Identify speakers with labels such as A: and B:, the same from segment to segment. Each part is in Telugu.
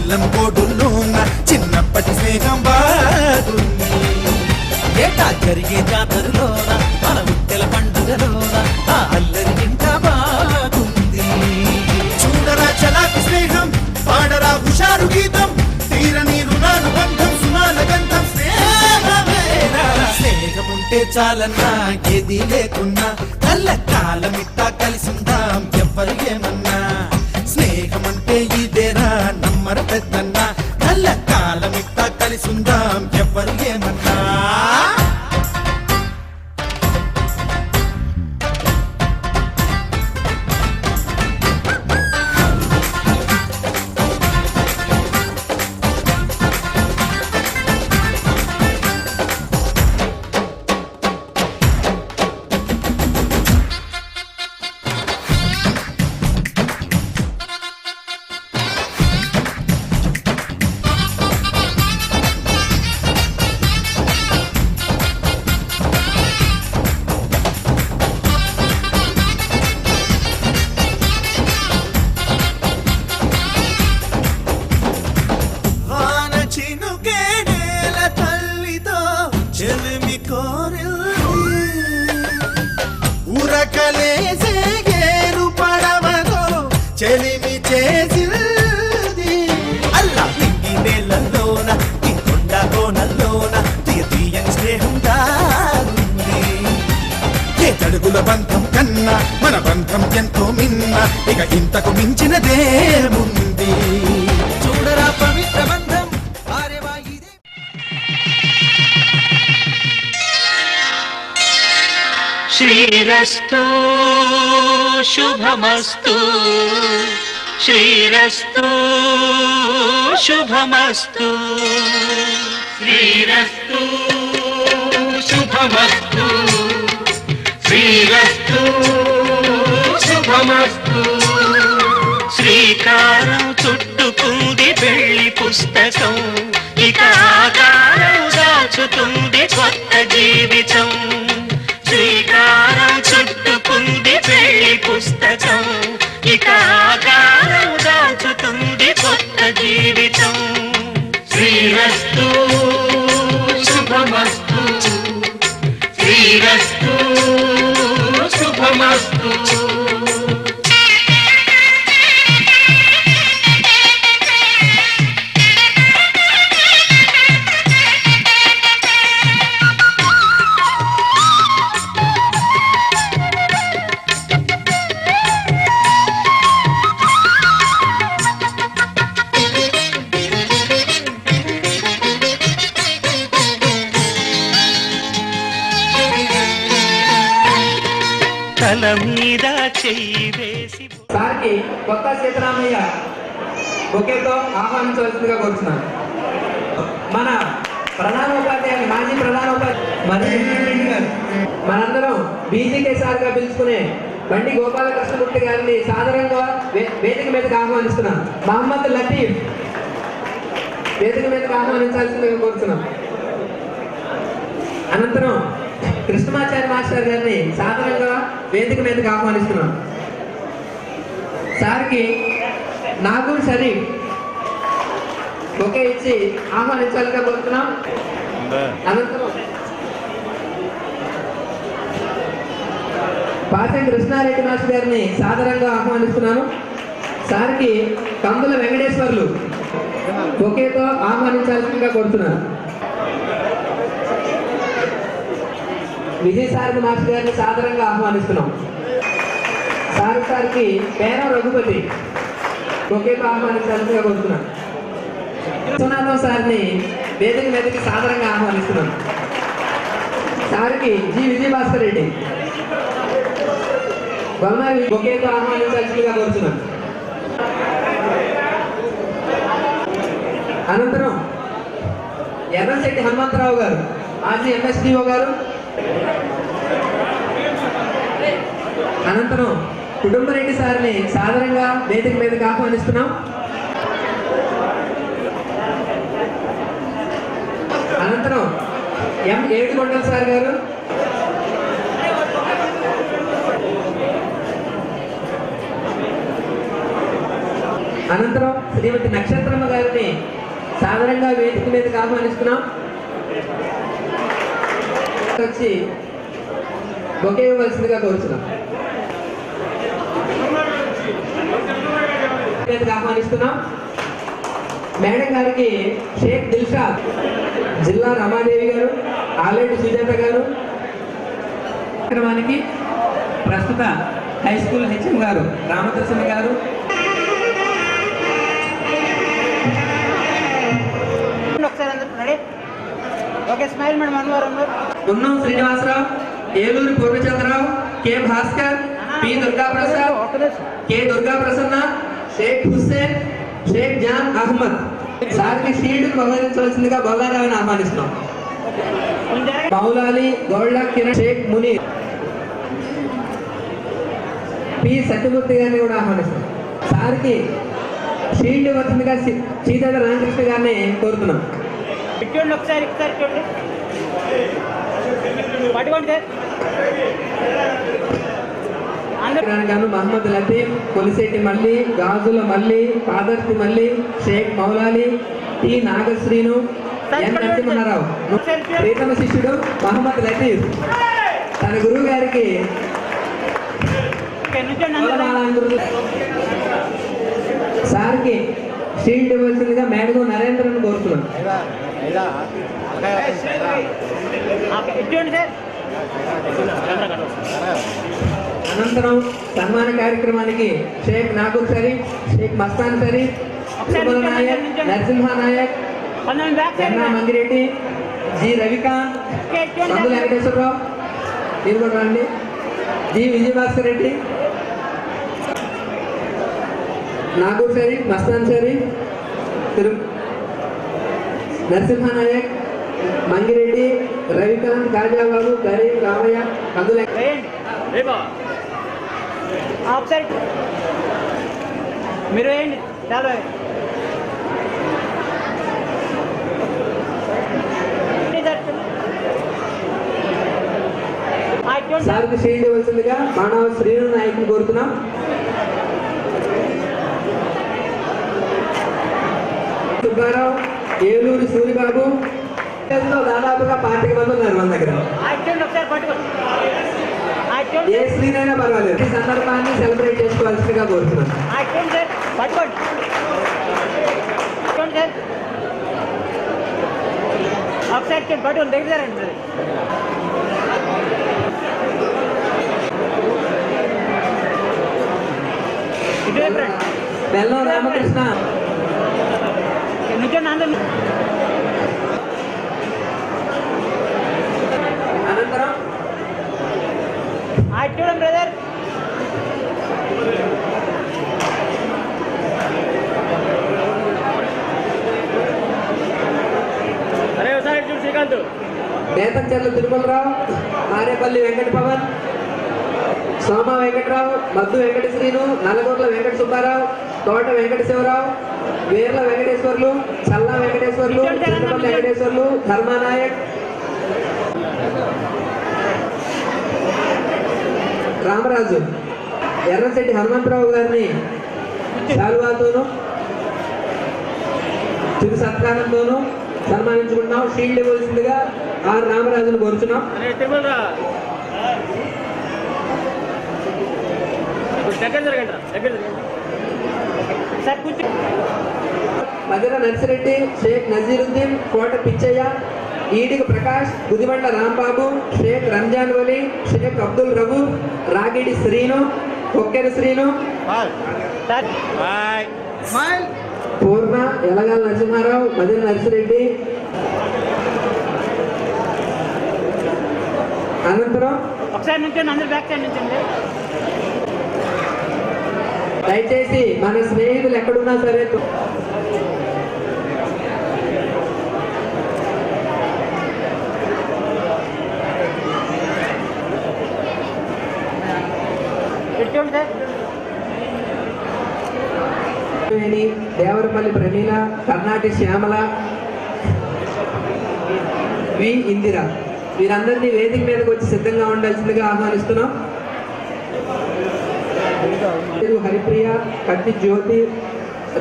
A: బెల్లం కోడుల్లోన చిన్నప్పటి స్నేహం బాగుంది. ఏటా జరిగే జాతరలోన మన ఉత్తెల పండుగలోన ఆ అల్లరి ఇంకా బాగుంది. చూడరా చలాకి స్నేహం, పాడరా హుషారు గీతం, తీరని రుణాలు బంధం సునాల గంధం స్నేహమేరా. స్నేహం ఉంటే చాలన్నా ఏది లేకున్నా కళ్ళ కాలమిట్టా కలిసిందాం ఎవ్వరు ఏమన్నా. స్నేహం అంటే ఇదేరా నమ్మర పెద్దన్న, కళ్ళ కాలమిట్టా కలిసిందాం ఎవ్వరు ఏమన్నా. ఉరకలేసే గేరు పడవతో చెలిమి చేసింది. అల్లా తిండి నేలలోన ఈ కొండ కోనల్లోన తీయని స్నేహం దాగుంది. ఏ తడుగుల బంధం కన్నా మన బంధం ఎంతో మిన్న, ఇక ఇంతకు మించినదేముంది. చూడరా పవిత్ర బంధం.
B: శ్రీరస్తు శుభమస్తు, శ్రీరస్తు శుభమస్తు, శ్రీరస్తు శుభమస్తు, శ్రీరస్తు శుభమస్తు. శ్రీకారం చుట్టుకుంది పెళ్లి పుస్తకం, ఇక ఆకారం దాచుతుంది కొత్త జీవితం. శ్రీకారం చుట్టుకుంది పెళ్లి పుస్తకం, ఇక ఆకారం దాచుతుంది కొత్త జీవితం. శ్రీరస్తు శుభమస్తు, శ్రీరస్తు శుభమస్తు. తల మీద చెయ్యి వేసి
C: సార్కి కొత్త సీతారామయ్య బొకేతో ఆహ్వానించవలసిందిగా కోరుతున్నాను. మన ప్రధానోపాధ్యాయులు మాజీ ప్రధానోపాధ్యాయులు మనందరం బీజీకే సార్గా పిలుచుకునే బండి గోపాలకృష్ణమూర్తి గారిని సాధారణంగా వేదిక మీదకి ఆహ్వానిస్తున్నాం. మహమ్మద్ లతీఫ్ వేదిక మీదకి ఆహ్వానించాల్సిందిగా కోరుతున్నాం. అనంతరం కృష్ణమాచార్య మాస్టర్ గారిని సాధారణంగా వేదిక మీదకి ఆహ్వానిస్తున్నాం. సార్కి నాగూర్ షరీఫ్ బొకే ఇచ్చి ఆహ్వానించాలిగా కోరుతున్నాం. అనంతరం పాసెం కృష్ణారెడ్డి మాస్టర్ గారిని సాధారణంగా ఆహ్వానిస్తున్నాను. సార్కి కందుల వెంకటేశ్వర్లు బొకేతో ఆహ్వానించాల్సిందిగా కోరుతున్నాను. విజయసారథి మాస్టర్ గారిని సాధారణంగా ఆహ్వానిస్తున్నాం. సార్కి పేరం రఘుపతి బొకేతో ఆహ్వానించాల్సిందిగా కోరుతున్నాం. విశ్వనాథం సార్ని వేదిక మీదకి సాధారణంగా ఆహ్వానిస్తున్నాం. సార్కి జి విజయభాస్కర్ రెడ్డి బొమ్మాయి బొకేతో ఆహ్వానించాల్సిందిగా కోరుతున్నాం. అనంతరం ఎర్రశెట్టి హనుమంతరావు గారు మాజీ ఎంఎస్డిఓ గారు. అనంతరం కుటుంబరెడ్డి సార్ని సాధారణంగా వేదిక మీదకి ఆహ్వానిస్తున్నాం. అనంతరం ఎం ఏడుకొండల సార్ గారు, అనంతరం శ్రీమతి నక్షత్రమ్మ గారిని సాధారణంగా వేదిక మీదకి ఆహ్వానిస్తున్నాం. వచ్చి బొకే ఇవ్వవలసిందిగా కోరుతున్నాం. మీదకి ఆహ్వానిస్తున్నాం. మేడం గారికి షేక్ దిల్షాద్, జిల్లా రమాదేవి గారు, ఆలేటి సుజాత గారు, కార్యక్రమానికి ప్రస్తుత హై స్కూల్ హెచ్ఎం గారు రామకృష్ణ గారు, Unnam Srinivasarao, Eluru Purnachandrarao, K Bhaskar, P Durga Prasad, K Durga Prasanna, Sheikh Hussain, Sheikh Jan Ahmed సార్కి షీల్డ్ బహుకరించవలసిందిగా బొల్లారావుని ఆహ్వానిస్తున్నాం. మౌలాలి గౌళ్ళ కిరణ్, షేక్ మునీర్, పి సత్యమూర్తి గారిని కూడా ఆహ్వానిస్తున్నాం. సార్కి షీల్డ్ ఇవ్వాల్సిందిగా సీతారామ రామకృష్ణ గారిని కోరుతున్నాం.
D: ఒకసారి చూడండి, పట్టుకోండి సార్.
C: గాను మహమ్మద్ లతీఫ్, కొలిశెట్టి మల్లి, గాజుల మల్లి, పాదర్తి మల్లి, షేక్ మౌలాలి, టి నాగశ్రీను, ఎన్ నరసింహారావు. ప్రీతమ శిష్యుడు మహమ్మద్ లతీఫ్ తన గురువు గారికి సార్కి షీల్డ్ ఇవ్వాల్సిందిగా మేడగో నరేంద్రను కోరుతున్నాం. అనంతరం సన్మాన కార్యక్రమానికి షేక్ నాగూర్ షరీఫ్, షేక్ మస్తాన్ షరీఫ్, సుమల నాయక్, నరసింహ నాయక్, జన్నా మంగిరెడ్డి, జి రవికాంత్, సందు వెంకటేశ్వరరావు, మీరు కూడా రండి, జి విజయభాస్కర్ రెడ్డి, నాగూర్ షరీఫ్, మస్తాన్ షరీఫ్, నరసింహ నాయక్, మంగిరెడ్డి, రవికాంత్, కాజాబాబు, కరీం, రామయ్య, కందుల
D: మీరు వేయండి. చాలా
C: సార్కి షీల్డ్ ఇవ్వాల్సిందిగా మానవ శ్రీను నాయకుని కోరుతున్నాం. సుబ్బారావు, ఏలూరు సూరిబాబు, దాదాపుగా 25 మంది ఉన్నారు మన దగ్గర. ఏ శ్రీనైనా పర్వాలేదు, ఈ సందర్భాన్ని సెలబ్రేట్ చేసుకోవాల్సిందిగా కోరుతున్నాను.
D: ఒకసారి పట్టుకోండి, దగ్గరండి.
C: బెల్లం రామకృష్ణ, అనంతరం
D: చూడండి బ్రదర్. అరే ఒకసారి చూడు శ్రీకాంత్.
C: నేతంచెర్ల తిరుమలరావు, మారేపల్లి వెంకట పవన్, సోమ వెంకటరావు, మద్దు వెంకట శ్రీను, నల్లగొండ్ల వెంకట సుబ్బారావు, తోట వెంకట శివరావు, వీర్ల వెంకటేశ్వర్లు, చల్లా వెంకటేశ్వర్లు, చింతపల్లి వెంకటేశ్వర్లు, ధర్మానాయక్, రామరాజు, ఎర్రశెట్టి హనుమంతరావు గారిని శాలువాతోనూ చిరు సత్కారంతోనూ సన్మానించుకుంటున్నాం. షీల్డ్ ఇవ్వాల్సిందిగా ఆర్ రామరాజును కోరుచున్నాం. మధుర నర్సిరెడ్డి, షేక్ నజీరుద్దీన్, కోట పిచ్చయ్య, ఈడిగ ప్రకాష్, గుదిబండ రాంబాబు, షేక్ రంజాన్ వలి, షేక్ అబ్దుల్ రబు, రాగిడి శ్రీను, కొక్కెర శ్రీను, పూర్ణ, ఎలగాల నరసింహారావు, మధుర నర్సిరెడ్డి. అనంతరం
D: ఒకసారి నుంచి అందరు బ్యాక్ సైడ్ నుంచి
C: దయచేసి మన స్నేహితులు ఎక్కడున్నా సరే దేవరపల్లి ప్రమీల, కర్ణాటి శ్యామల, వి ఇందిర, వీరందరినీ వేదిక మీదకి వచ్చి సిద్ధంగా ఉండాల్సిందిగా ఆహ్వానిస్తున్నాం. హరిప్రియ, కత్తి జ్యోతి,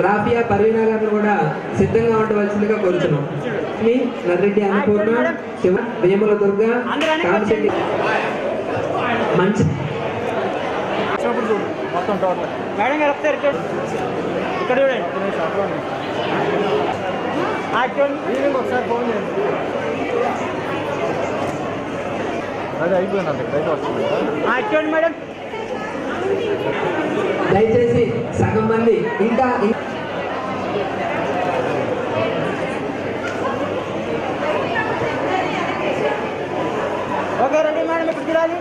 C: రాఫియా పర్వీనా గారిని కూడా సిద్ధంగా ఉండవలసిందిగా కోరుతున్నాం. మీ నర్రెడ్డి అన్నపూర్ణ, శివ, వేముల దుర్గ, కామశెట్టి మంచి
D: మొత్తం టోటల్ మేడం గారు వస్తారు ఇక్కడ చూడండి ఒకసారి ఫోన్ చేయండి. అదే అయిపోయిందండి చూడండి మేడం.
C: దయచేసి సగం మంది ఇంకా
D: ఓకే రెడీ మేడం ఇప్పుడు చూడాలి.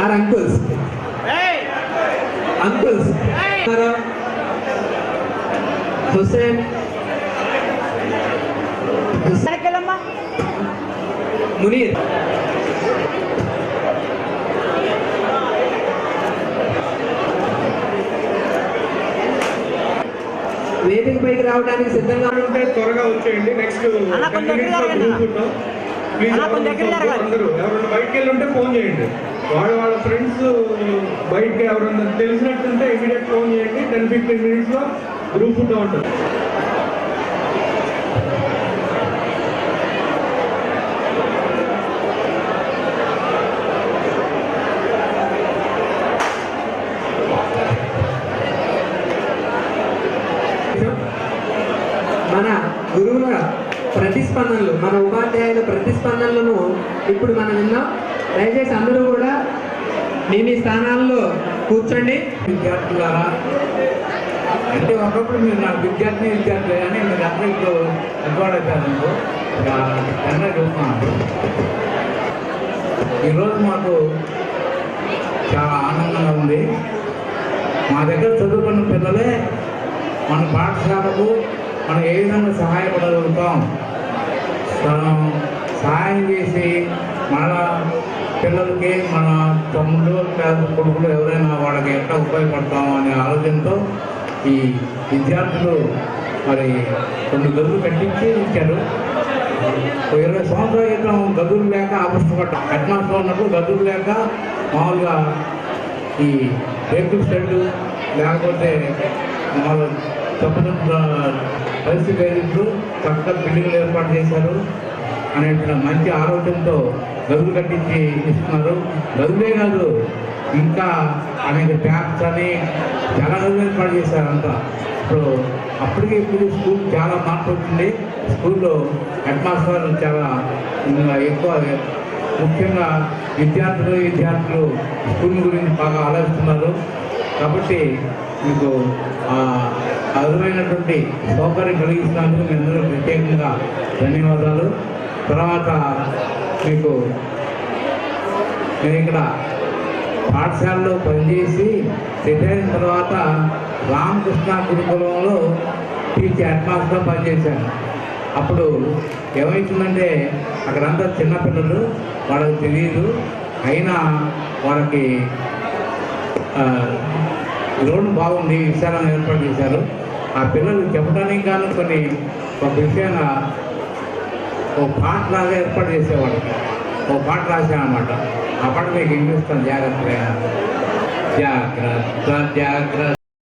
C: ఆర్ అంకుల్స్ హుసేన్
D: వెనక్కెళ్ళమ్మా.
C: మునీర్ వేదిక పైకి రావడానికి సిద్ధంగా
E: ఉంటే త్వరగా వచ్చేయండి. నెక్స్ట్
D: అన్న, కొంచెం దగ్గర జరగండి.
E: ప్లీజ్
D: అన్న, కొంచెం దగ్గర జరగాలి.
E: అందరూ ఎవరైనా బయటకు వెళ్ళి ఉంటే ఫోన్ చేయండి. వాళ్ళ ఫ్రెండ్స్ బయటకి ఎవరైనా తెలిసినట్టుంటే ఇమీడియట్ ఫోన్ చేయండి. 10-15 minutes లో గ్రూప్ ఫోటో ఉంటుంది.
C: మన గురువుల ప్రతిస్పందనలు, మన ఉపాధ్యాయుల ప్రతిస్పందనలను ఇప్పుడు మనం విన్నాం. దయచేసి అందరూ కూడా మీ స్థానాల్లో కూర్చోండి.
F: విద్యార్థులారా, అంటే ఒకప్పుడు మీరు నాకు విద్యార్థులు కానీ మీరు అందరూ ఇప్పుడు పెద్దవాడైపోయారు. కన్నా చూస్తున్నాను. ఈరోజు మాకు చాలా ఆనందంగా ఉంది. మా దగ్గర చదువుకున్న పిల్లలే మన పాఠశాలకు మనం ఏ విధంగా సహాయపడగలుగుతాం, సహాయం చేసి మన పిల్లలకి మన తమ్ముళ్ళు లేదా కొడుకులు ఎవరైనా వాళ్ళకి ఎట్లా ఉపయోగపడతాము అనే ఆలోచనతో ఈ విద్యార్థులు మరి కొన్ని గదులు కట్టించి ఇచ్చారు. 20 సంవత్సరాల క్రితం గదులు లేక అవస్థపడ్డాం. హెడ్మాస్టర్ ఉన్నప్పుడు గదులు లేక మామూలుగా ఈ రేకుల షెడ్డు లేకపోతే మామూలు తప్పనిసరి పరిస్థితి ఇప్పుడు చక్కగా బిల్డింగ్లు ఏర్పాటు చేశారు అనే మంచి ఆలోచనతో గదులు కట్టించి ఇస్తున్నారు. గదులే కాదు, ఇంకా అనేక ట్యాప్స్ అని చాలా గదులు ఏర్పాటు చేశారు అంతా. ఇప్పుడు అప్పటికి ఇప్పుడు స్కూల్ చాలా మార్పు వచ్చింది. స్కూల్లో హెడ్మాస్టర్ చాలా ఎక్కువ, ముఖ్యంగా విద్యార్థులు స్కూల్ గురించి బాగా ఆలోచిస్తున్నారు. కాబట్టి మీకు అరుదైనటువంటి సౌకర్యం కలిగిస్తున్నందుకు మీ అందరూ ప్రత్యేకంగా ధన్యవాదాలు. తర్వాత మీకు నేను ఇక్కడ పాఠశాలలో పనిచేసి సెట్ అయిన తర్వాత రామకృష్ణ గురుకులంలో హెడ్మాస్టర్గా పనిచేశాను. అప్పుడు ఏమవుతుందంటే అక్కడంతా చిన్నపిల్లలు, వాళ్ళకి తెలియదు. అయినా వాళ్ళకి రోడ్డు బాగుంది, విశాలంగా ఏర్పాటు చేశారు. ఆ పిల్లలు చెప్పడానికి కానీ కొన్ని ఒక విషయంగా ఓ పాట లాగా ఏర్పాటు చేసేవాడు. ఓ పాట రాశానమాట. ఆ పాట మీకు వినిపిస్తాను. జాగ్రత్త జాగ్రత్త జాగ్రత్త.